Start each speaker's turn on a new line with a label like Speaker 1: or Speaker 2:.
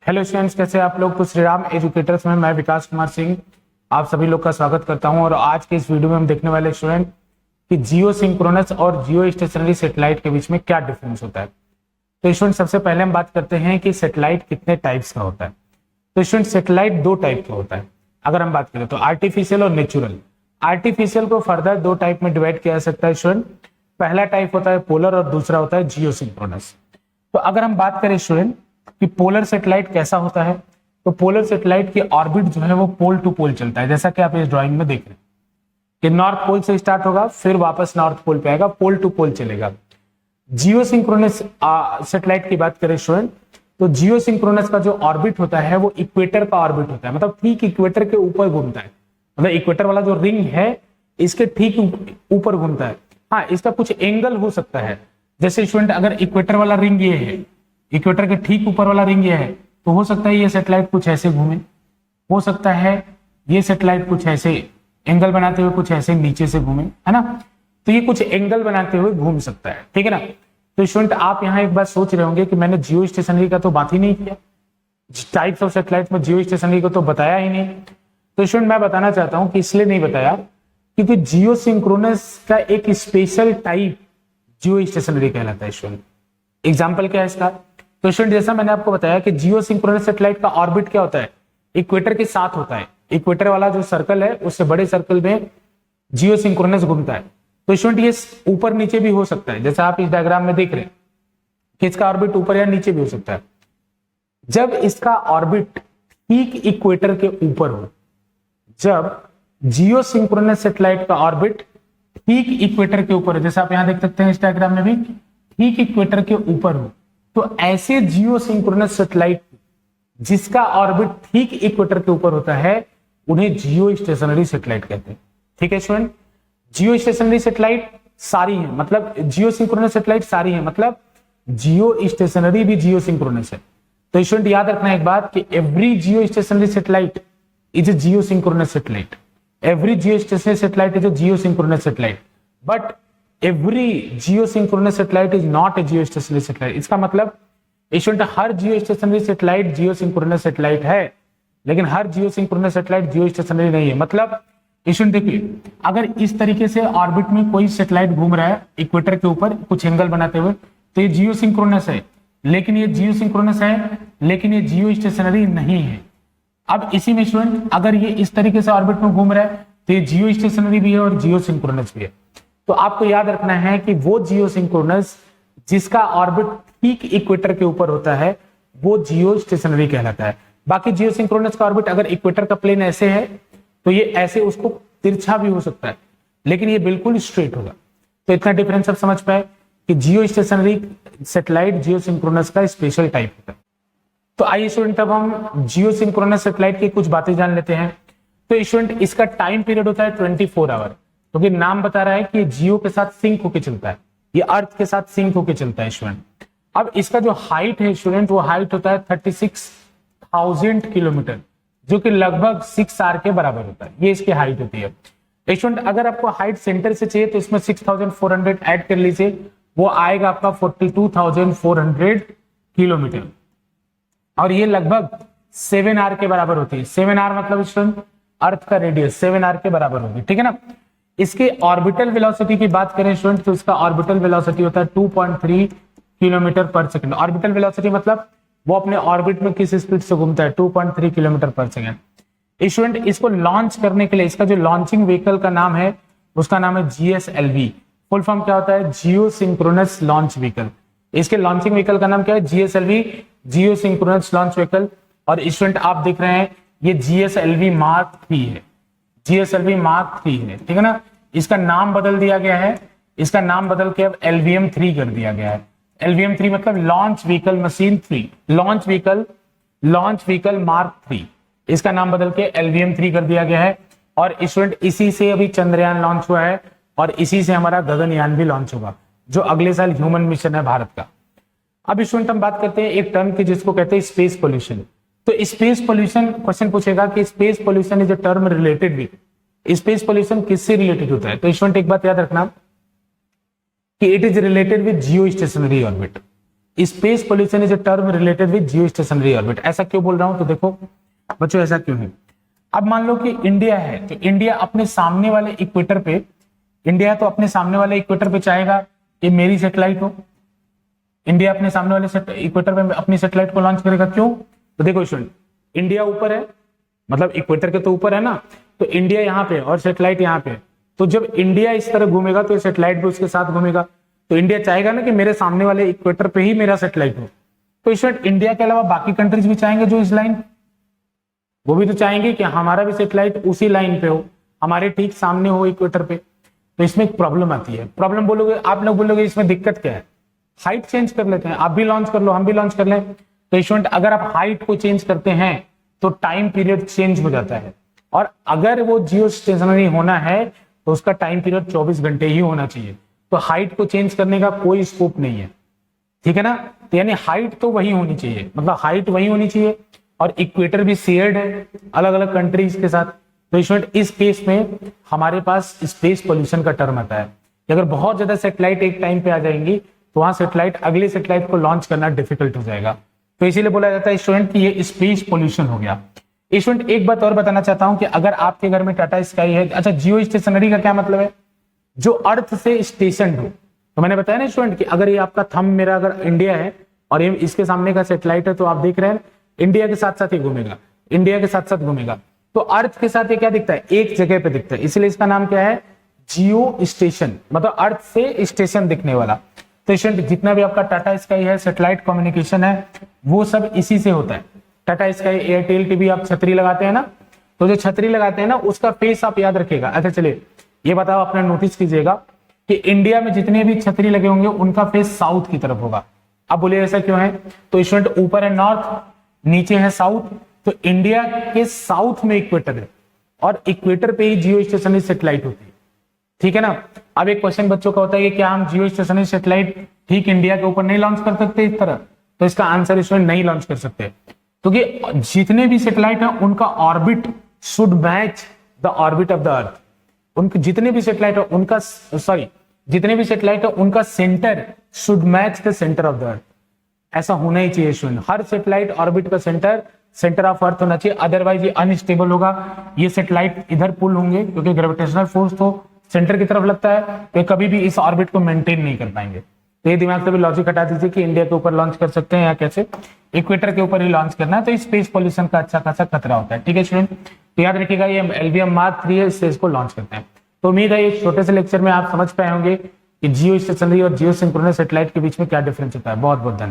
Speaker 1: Hello students, कैसे आप लोग। तो श्री राम एजुकेटर्स में मैं विकास कुमार सिंह आप सभी लोग का स्वागत करता हूं। और आज के इस वीडियो में हम देखने वाले स्टूडेंट कि जियो सिंक्रोनस और जियो स्टेशनरी सैटेलाइट के बीच में क्या डिफरेंस होता है। तो स्टूडेंट सबसे पहले हम बात करते हैं कि सैटेलाइट कितने टाइप्स का होता है। तो स्टूडेंट सैटेलाइट दो टाइप का होता है। अगर हम बात करें तो आर्टिफिशियल और नेचुरल। आर्टिफिशियल को फर्दर दो टाइप में डिवाइड किया जा सकता है स्टूडेंट। पहला टाइप होता है पोलर और दूसरा होता है जियो सिंक्रोनस। तो अगर हम बात करें स्टूडेंट कि पोलर सैटेलाइट कैसा होता है, तो पोलर सैटेलाइट की ऑर्बिट जो है वो पोल टू पोल चलता है, जैसा कि आप इस ड्राइंग में देख रहे हैं कि नॉर्थ पोल से स्टार्ट होगा, फिर वापस नॉर्थ पोल पे आएगा, पोल टू पोल चलेगा। जियो सिंक्रोनस सैटेलाइट की बात करें स्टूडेंट, तो जियो सिंक्रोनस का जो ऑर्बिट होता है वो इक्वेटर का ऑर्बिट होता है, मतलब ठीक इक्वेटर के ऊपर घूमता है। मतलब इक्वेटर वाला जो रिंग है इसके ठीक ऊपर घूमता है। हाँ, इसका कुछ एंगल हो सकता है, जैसे स्टूडेंट अगर इक्वेटर वाला रिंग ये है, इक्वेटर के ठीक ऊपर वाला रिंग ये है, तो हो सकता है ये सैटेलाइट कुछ ऐसे घूमे, हो सकता है ये सैटेलाइट कुछ ऐसे एंगल बनाते हुए कुछ ऐसे नीचे से घूमे, है ना। तो ये कुछ एंगल बनाते हुए घूम सकता है, ठीक है ना। तो स्टूडेंट आप यहाँ एक बात सोच रहे होंगे कि मैंने जियो स्टेशनरी का तो बात ही नहीं किया, टाइप्स ऑफ सैटेलाइट में जियो स्टेशनरी को तो बताया ही नहीं। तो स्टूडेंट मैं बताना चाहता हूं कि इसलिए नहीं बताया क्योंकि जियो सिंक्रोनस का एक स्पेशल टाइप जियो स्टेशनरी कहलाता है स्टूडेंट। एग्जाम्पल क्या है इसका, तो स्टूडेंट जैसा मैंने आपको बताया कि जियो सिंक्रोनस सैटेलाइट का ऑर्बिट क्या होता है, इक्वेटर के साथ होता है। इक्वेटर वाला जो सर्कल है उससे बड़े सर्कल में जियो सिंक्रोनस घूमता है। तो स्टूडेंट ये ऊपर नीचे भी हो सकता है, जैसा आप इस डायग्राम में देख रहे हैं कि इसका ऑर्बिट ऊपर या नीचे भी हो सकता है। जब इसका ऑर्बिट ठीक इक्वेटर के ऊपर हो, जब जियो सिंक्रोनस सैटेलाइट का ऑर्बिट ठीक इक्वेटर के ऊपर है, जैसा आप यहां देख सकते हैं इस डायग्राम में भी ठीक इक्वेटर के ऊपर हो, तो ऐसे जियो सिंक्रोनस सैटेलाइट जिसका ऑर्बिट ठीक इक्वेटर के ऊपर होता है उन्हें जियो स्टेशनरी सैटेलाइट कहते हैं। ठीक है स्टूडेंट, जियो स्टेशनरी सैटेलाइट सारी है, मतलब जियो सिंक्रोनस सैटेलाइट सारी है, मतलब जियो स्टेशनरी भी जियो सिंक्रोनस है। तो स्टूडेंट याद रखना एक बात कि every Jio stationery satellite is a Jio synchronous satellite. Every Jio stationery satellite is a Jio synchronous satellite, but every Jio synchronous satellite is not a Jio stationery satellite. इसका मतलब student हर जियो stationery satellite जियो synchronous satellite है, लेकिन हर जियो synchronous satellite जियो stationery नहीं है। मतलब student देखिए, अगर इस तरीके से ऑर्बिट में कोई सैटेलाइट घूम रहा है इक्वेटर के ऊपर कुछ एंगल बनाते हुए, तो ये जियो सिंक्रोनस है, लेकिन ये जियो सिंक्रोनस है लेकिन ये जियो स्टेशनरी नहीं है। अब इसी में स्टूडेंट अगर ये इस तरीके से ऑर्बिट में घूम रहा है तो ये जियो स्टेशनरी भी है और जियो सिंक्रोनस भी है। तो आपको याद रखना है कि वो जियो सिंक्रोनस जिसका ऑर्बिट ठीक इक्वेटर के ऊपर होता है वो जियो स्टेशनरी कहलाता है। बाकी जियो सिंक्रोनस का ऑर्बिट अगर इक्वेटर का प्लेन ऐसे है तो ये ऐसे उसको तिरछा भी हो सकता है, लेकिन ये बिल्कुल स्ट्रेट होगा। तो इतना डिफरेंस आप समझ पाए कि जियो स्टेशनरी सैटेलाइट जियो सिंक्रोनस का स्पेशल टाइप होता है। तो आइए स्टूडेंट अब हम जियो सिंक्रोनस सैटेलाइट की कुछ बातें जान लेते हैं। तो स्टूडेंट इसका टाइम पीरियड होता है 24 आवर, क्योंकि नाम बता रहा है कि जियो के साथ सिंक होकर चलता है, ये अर्थ के साथ सिंक होकर चलता है स्टूडेंट। अब इसका जो हाइट है स्टूडेंट वो हाइट होता है 36,000 किलोमीटर, जो कि लगभग 6 आवर के बराबर होता है। ये इसकी हाइट होती है स्टूडेंट। अगर आपको हाइट सेंटर से चाहिए तो इसमें 6,400 ऐड कर लीजिए, वो आएगा आपका 42,400 किलोमीटर, और ये लगभग 7 आवर के बराबर होती है। 7 आवर मतलब स्टूडेंट अर्थ का रेडियस 7 आवर के बराबर होगी, ठीक है ना। इसके ऑर्बिटल वेलोसिटी की बात करें स्टूडेंट तो इसका ऑर्बिटल वेलोसिटी होता है 2.3 किलोमीटर पर सेकंड। ऑर्बिटल वेलोसिटी मतलब वो अपने ऑर्बिट में किस स्पीड से घूमता है, 2.3 किलोमीटर पर सेकंड। स्टूडेंट इसको लॉन्च करने के लिए इसका जो लॉन्चिंग व्हीकल का नाम है उसका नाम है GSLV। फुल फॉर्म क्या होता है, जियो सिंक्रोनस लॉन्च व्हीकल। इसके लॉन्चिंग व्हीकल का नाम क्या है, GSLV, जियो सिंक्रोनस लॉन्च व्हीकल। और स्टूडेंट आप देख रहे हैं ये GSLV Mark 3 है, GSLV Mark 3 है, ठीक है ना। इसका नाम बदल दिया गया है, इसका नाम बदल के अब LVM-3 कर दिया गया है। LVM-3 मतलब launch vehicle machine 3, launch vehicle Mark 3, इसका नाम बदल के LVM-3 कर दिया गया है। और स्टूडेंट इसी से अभी चंद्रयान लॉन्च हुआ है और इसी से हमारा गगनयान भी लॉन्च होगा, जो अगले साल ह्यूमन मिशन है भारत का। अब स्टूडेंट हम बात करते हैं एक टर्म की जिसको कहते हैं स्पेस पोल्यूशन। तो स्पेस पोल्यूशन क्वेश्चन पूछेगा कि space pollution is a term related with, space pollution किससे रिलेटेड होता है। तो स्टूडेंट एक बात याद रखना कि it is related with Jio stationery orbit. Space pollution is a term related with Jio stationery orbit. ऐसा क्यों बोल रहा हूं? तो देखो बच्चों ऐसा क्यों है, अब मान लो कि इंडिया है, तो इंडिया अपने सामने वाले इक्वेटर पे, इंडिया तो अपने सामने वाले इक्वेटर पे चाहेगा कि मेरी सैटेलाइट हो। इंडिया अपने सामने वाले इक्वेटर पे अपनी सैटेलाइट को लॉन्च करेगा। क्यों? तो देखो स्टूडेंट, इंडिया ऊपर है, मतलब इक्वेटर के तो ऊपर है ना, तो इंडिया यहाँ पे और सैटेलाइट यहाँ पे, तो जब इंडिया इस तरह घूमेगा तो सैटेलाइट भी उसके साथ घूमेगा। तो इंडिया चाहेगा ना कि मेरे सामने वाले इक्वेटर पे ही मेरा सैटेलाइट हो। तो इस इंडिया के अलावा बाकी कंट्रीज भी चाहेंगे जो इस लाइन, वो भी तो चाहेंगे कि हमारा भी सैटेलाइट उसी लाइन पे हो, हमारे ठीक सामने हो इक्वेटर पे। तो इसमें एक प्रॉब्लम आती है। प्रॉब्लम बोलोगे आप लोग, बोलोगे इसमें दिक्कत क्या है? हाइट चेंज कर लेते हैं, आप भी लॉन्च कर लो, हम भी लॉन्च कर लें। तो स्टूडेंट अगर आप हाइट को चेंज करते हैं तो टाइम पीरियड चेंज हो जाता है, और अगर वो जियो स्टेशनरी होना है तो उसका टाइम पीरियड 24 घंटे ही होना चाहिए। तो हाइट को चेंज करने का कोई स्कोप नहीं है, ठीक है ना। तो यानी हाइट तो वही होनी चाहिए, मतलब हाइट वही होनी चाहिए, और इक्वेटर भी शेयर्ड है अलग अलग कंट्रीज के साथ। तो स्टूडेंट इस केस में हमारे पास स्पेस पोल्यूशन का टर्म आता है कि अगर बहुत ज्यादा सैटेलाइट एक टाइम पे आ जाएंगी तो वहां सैटेलाइट अगले सैटेलाइट को लॉन्च करना डिफिकल्ट हो जाएगा। तो इसीलिए बोला जाता है स्टूडेंट कि ये स्पेस पोल्यूशन हो गया। स्टूडेंट एक बात और बताना चाहता हूं कि अगर आपके घर में टाटा स्काई है, अच्छा जियो स्टेशनरी का क्या मतलब है? जो अर्थ से स्टेशन हो। तो मैंने बताया ना स्टूडेंट कि अगर ये आपका थंब मेरा अगर इंडिया है और ये इसके सामने का सैटेलाइट है, तो आप देख रहे हैं इंडिया के साथ साथ ही घूमेगा, इंडिया के साथ साथ घूमेगा। तो अर्थ के साथ ये क्या दिखता है? एक जगह पे दिखता है, इसलिए इसका नाम क्या है? जियो स्टेशन, मतलब अर्थ से स्टेशन दिखने वाला। तो स्टूडेंट जितना भी आपका टाटा स्काई है, सैटेलाइट कम्युनिकेशन है, वो सब इसी से होता है। टाटा स्काई, एयरटेल टीवी, आप छतरी लगाते हैं ना, तो जो छतरी लगाते हैं ना उसका फेस आप याद रखिएगा। अच्छा चलिए ये बताओ, अपना नोटिस कीजिएगा कि इंडिया में जितने भी छतरी लगे होंगे उनका फेस साउथ की तरफ होगा। अब बोलिए ऐसा क्यों है? तो स्टूडेंट ऊपर है नॉर्थ, नीचे है साउथ, तो इंडिया के साउथ में इक्वेटर है और इक्वेटर पे ही जियो स्टेशनरी सैटेलाइट होती है, ठीक है ना। अब एक क्वेश्चन बच्चों का होता है कि क्या हम जियो स्टेशनरी सैटेलाइट ठीक इंडिया के ऊपर नहीं लॉन्च कर सकते इस तरह? तो इसका आंसर स्टूडेंट नहीं लॉन्च कर सकते, क्योंकि जितने भी सैटेलाइट है उनका orbit should match the orbit of the earth. उनके जितने भी सैटेलाइट है उनका, जितने भी सैटेलाइट है उनका centre should match the centre of the earth. ऐसा होना ही चाहिए स्टूडेंट, हर सैटेलाइट ऑर्बिट का सेंटर ऑफ अर्थ होना चाहिए, अदरवाइज ये अनस्टेबल होगा। ये सैटेलाइट इधर पुल होंगे क्योंकि ग्रेविटेशनल फोर्स तो सेंटर की तरफ लगता है, तो कभी भी इस ऑर्बिट को मेंटेन नहीं कर पाएंगे। तो ये दिमाग से भी लॉजिक हटा दीजिए कि इंडिया के ऊपर लॉन्च कर सकते हैं या कैसे, इक्वेटर के ऊपर ही लॉन्च करना है, तो स्पेस पोल्यूशन का अच्छा खासा खतरा होता है, ठीक है स्टूडेंट। तो याद रखिएगा ये LVM Mark 3 है, इससे इसको लॉन्च करते हैं। तो उम्मीद है इस छोटे से लेक्चर में आप समझ पाए होंगे कि जियो स्टेशनरी और जियो सिंक्रोनस सैटेलाइट के बीच में क्या डिफरेंस होता है। बहुत बहुत धन्यवाद।